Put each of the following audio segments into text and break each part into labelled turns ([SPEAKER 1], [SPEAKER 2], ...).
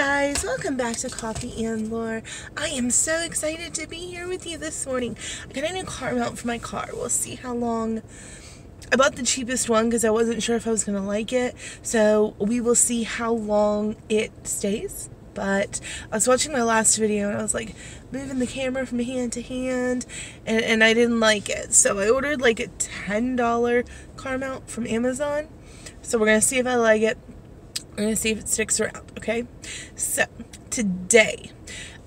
[SPEAKER 1] guys, welcome back to Coffee and Lore. I am so excited to be here with you this morning. I got a new car mount for my car. We'll see how long. I bought the cheapest one because I wasn't sure if I was going to like it. So we will see how long it stays. But I was watching my last video and I was like moving the camera from hand to hand and I didn't like it. So I ordered like a $10 car mount from Amazon. So we're going to see if I like it. We're going to see if it sticks around, okay? So, today,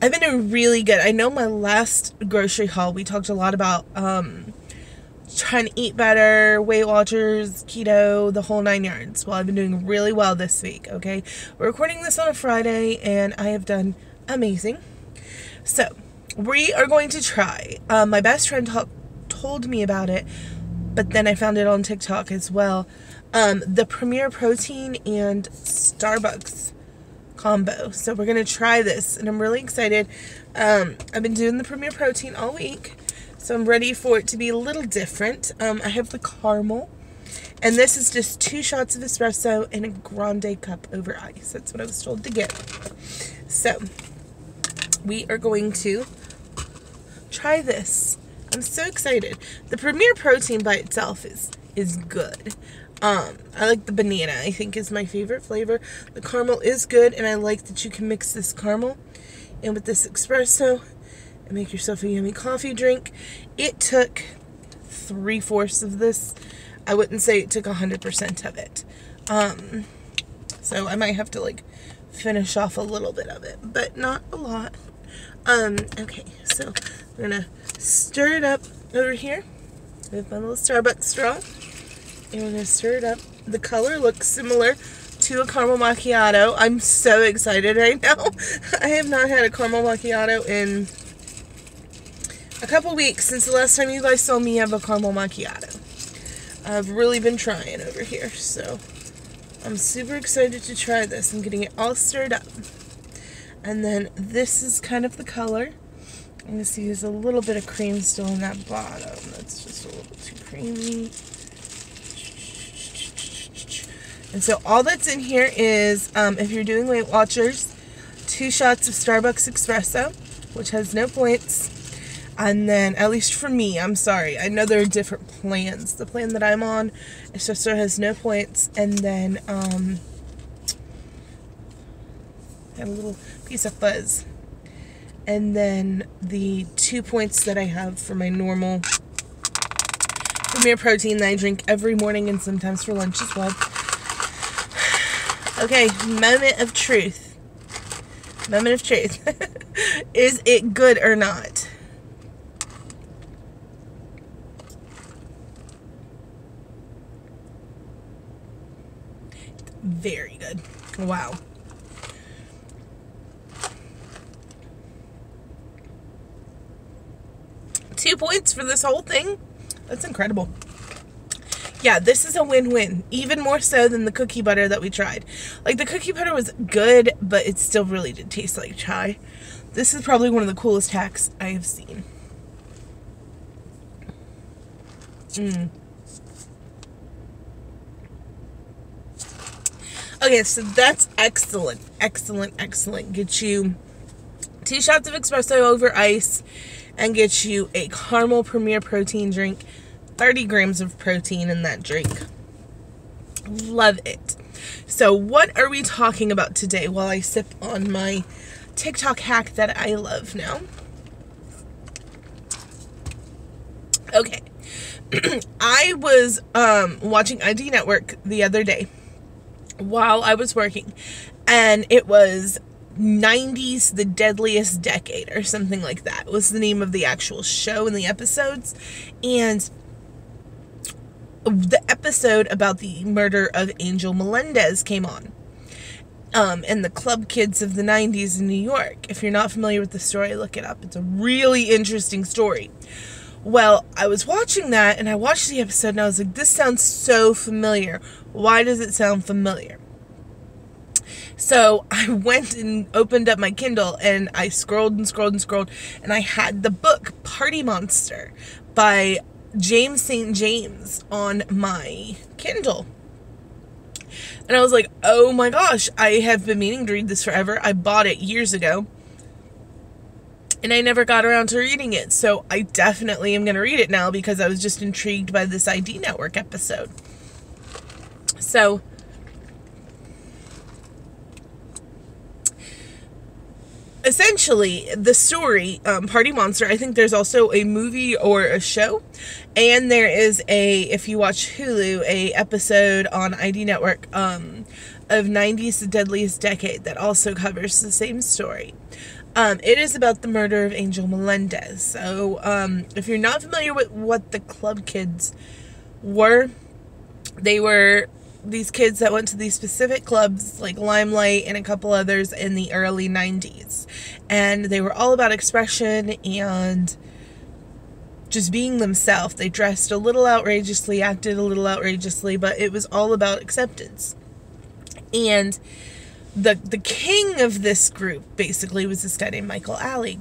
[SPEAKER 1] I've been doing really good. I know my last grocery haul, we talked a lot about trying to eat better, Weight Watchers, keto, the whole 9 yards. Well, I've been doing really well this week, okay? We're recording this on a Friday, and I have done amazing. So, we are going to try. My best friend told me about it, but then I found it on TikTok as well. The Premier Protein and Starbucks combo. So we're going to try this and I'm really excited. I've been doing the Premier Protein all week, so I'm ready for it to be a little different. I have the caramel, and this is just 2 shots of espresso in a grande cup over ice. That's what I was told to get. So we are going to try this. I'm so excited. The Premier Protein by itself is good. I like the banana, I think is my favorite flavor. The caramel is good, and I like that you can mix this caramel in with this espresso and make yourself a yummy coffee drink. It took 3/4 of this. I wouldn't say it took 100% of it. So I might have to like finish off a little bit of it, but not a lot. Okay, so I'm gonna stir it up over here with my little Starbucks straw. And we're going to stir it up. The color looks similar to a caramel macchiato. I'm so excited right now. I have not had a caramel macchiato in a couple weeks since the last time you guys saw me have a caramel macchiato. I've really been trying over here. So I'm super excited to try this. I'm getting it all stirred up. And then this is kind of the color. I'm going to see there's a little bit of cream still in that bottom. That's just a little too creamy. And so all that's in here is, if you're doing Weight Watchers, 2 shots of Starbucks espresso, which has no points. And then, at least for me, I'm sorry, I know there are different plans. The plan that I'm on, espresso has no points. And then, got a little piece of fuzz. And then the 2 points that I have for my normal Premier Protein that I drink every morning and sometimes for lunch as well. Okay, moment of truth. Moment of truth. Is it good or not? Very good. Wow. Two points for this whole thing? That's incredible. Yeah, this is a win-win, even more so than the cookie butter that we tried. Like, the cookie butter was good, but it still really did taste like chai. This is probably one of the coolest hacks I have seen. Okay, so that's excellent, excellent, excellent. Get you 2 shots of espresso over ice and get you a caramel Premier Protein drink. 30 grams of protein in that drink. Love it. So what are we talking about today while I sip on my TikTok hack that I love now? Okay. I was watching ID Network the other day while I was working, and it was 90s the deadliest decade or something like that was the name of the actual show and the episodes. And the episode about the murder of Angel Melendez came on. And the club kids of the 90s in New York. If you're not familiar with the story, look it up. It's a really interesting story. Well, I was watching that, and I watched the episode, and I was like, this sounds so familiar. Why does it sound familiar? So I went and opened up my Kindle, and I scrolled and scrolled and scrolled, and I had the book Party Monster by James St.James on my Kindle. And I was like, oh my gosh, I have been meaning to read this forever. I bought it years ago, and I never got around to reading it. So I definitely am going to read it now because I was just intrigued by this ID Network episode. So essentially, the story, Party Monster, I think there's also a movie or a show, and there is if you watch Hulu, a episode on ID Network of 90s Deadliest Decade that also covers the same story. It is about the murder of Angel Melendez. So, if you're not familiar with what the Club Kids were, they were these kids that went to these specific clubs like Limelight and a couple others in the early 90s. And they were all about expression and just being themselves. They dressed a little outrageously, acted a little outrageously, but it was all about acceptance. And the king of this group basically was this guy named Michael Alley.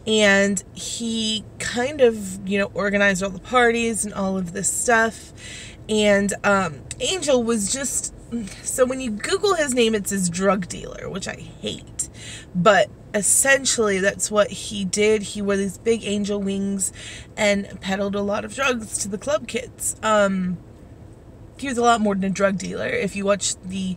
[SPEAKER 1] And he kind of, organized all the parties and all of this stuff. And Angel was just, so when you Google his name, it says drug dealer, which I hate. But essentially, that's what he did. He wore these big angel wings and peddled a lot of drugs to the club kids. He was a lot more than a drug dealer. If you watch the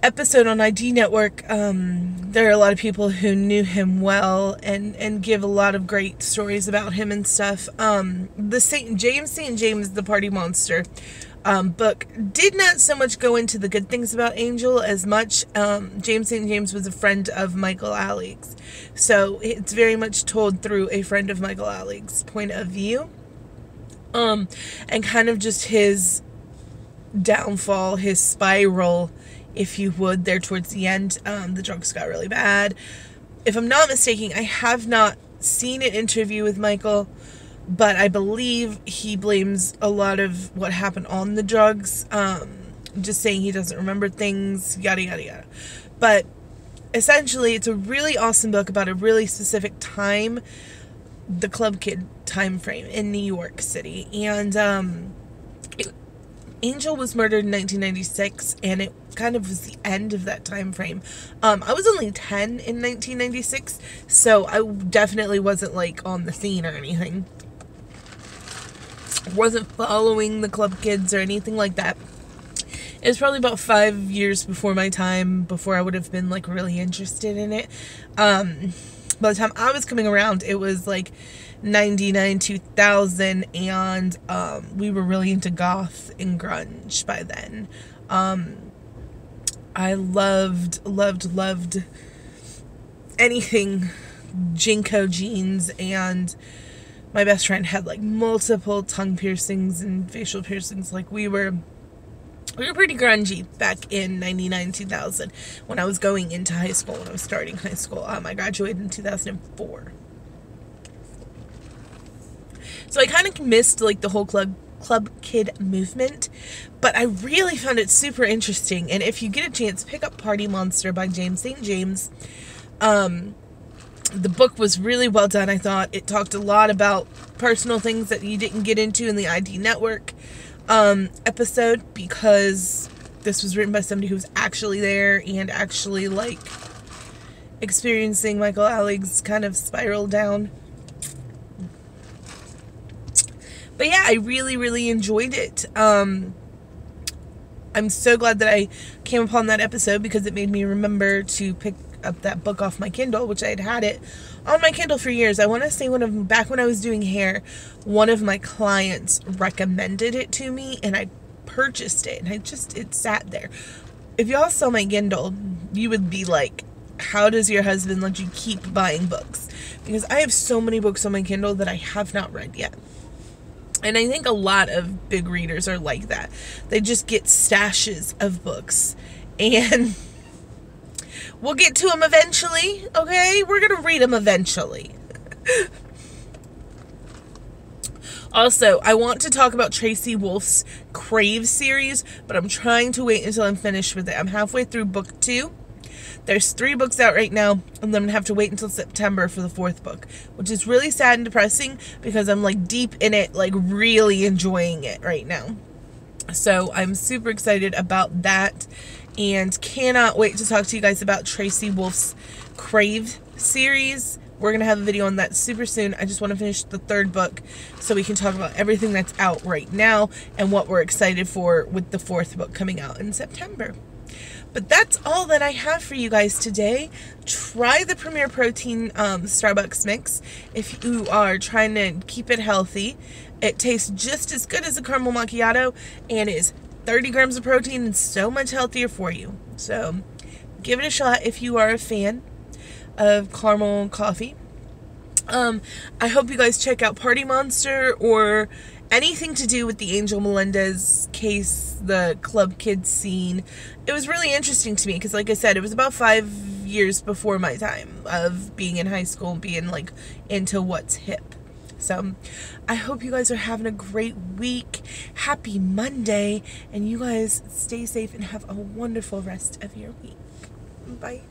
[SPEAKER 1] episode on ID Network, there are a lot of people who knew him well and give a lot of great stories about him and stuff. The James St.James, the Party Monster book did not so much go into the good things about Angel as much. James St.James was a friend of Michael Alley's, so it's very much told through a friend of Michael Alley's point of view, and kind of just his downfall, his spiral, if you would, there towards the end. The drugs got really bad. If I'm not mistaken, I have not seen an interview with Michael, but I believe he blames a lot of what happened on the drugs, just saying he doesn't remember things, yada, yada, yada. But essentially, it's a really awesome book about a really specific time, the Club Kid time frame in New York City. And Angel was murdered in 1996, and it kind of was the end of that time frame. I was only 10 in 1996, so I definitely wasn't like on the scene or anything. Wasn't following the Club Kids or anything like that. It was probably about 5 years before my time, before I would have been like really interested in it. By the time I was coming around, it was like 99, 2000, and we were really into goth and grunge by then. I loved anything Jinko jeans, and my best friend had like multiple tongue piercings and facial piercings. Like we were pretty grungy back in 99, 2000 when I was going into high school, when I was starting high school. I graduated in 2004. So I kind of missed like the whole club kid movement, but I really found it super interesting. And if you get a chance, pick up Party Monster by James St. James. The book was really well done, I thought. It talked a lot about personal things that you didn't get into in the ID Network episode, because this was written by somebody who was actually there and actually like experiencing Michael Alley's kind of spiral down. But yeah, I really enjoyed it. I'm so glad that I came upon that episode, because it made me remember to pick up that book off my Kindle, which I had it on my Kindle for years. I want to say back when I was doing hair, one of my clients recommended it to me, and I purchased it, and it sat there. If y'all saw my Kindle, you would be like, how does your husband let you keep buying books? Because I have so many books on my Kindle that I have not read yet. And I think a lot of big readers are like that. They just get stashes of books, and we'll get to them eventually, okay? We're going to read them eventually. Also, I want to talk about Tracy Wolf's Crave series, but I'm trying to wait until I'm finished with it. I'm halfway through book 2. There's 3 books out right now, and then I'm going to have to wait until September for the 4th book, which is really sad and depressing, because I'm like deep in it, like really enjoying it right now. So I'm super excited about that and cannot wait to talk to you guys about Tracy Wolf's Crave series. We're going to have a video on that super soon. I just want to finish the 3rd book so we can talk about everything that's out right now and what we're excited for with the 4th book coming out in September. But that's all that I have for you guys today. Try the Premier Protein Starbucks mix if you are trying to keep it healthy. It tastes just as good as a caramel macchiato and is 30 grams of protein and so much healthier for you. So give it a shot if you are a fan of caramel coffee. I hope you guys check out Party Monster or anything to do with the Angel Melendez case, the club kids scene. It was really interesting to me because, like I said, it was about 5 years before my time of being in high school and being like into what's hip. So I hope you guys are having a great week. Happy Monday, and you guys stay safe and have a wonderful rest of your week. Bye.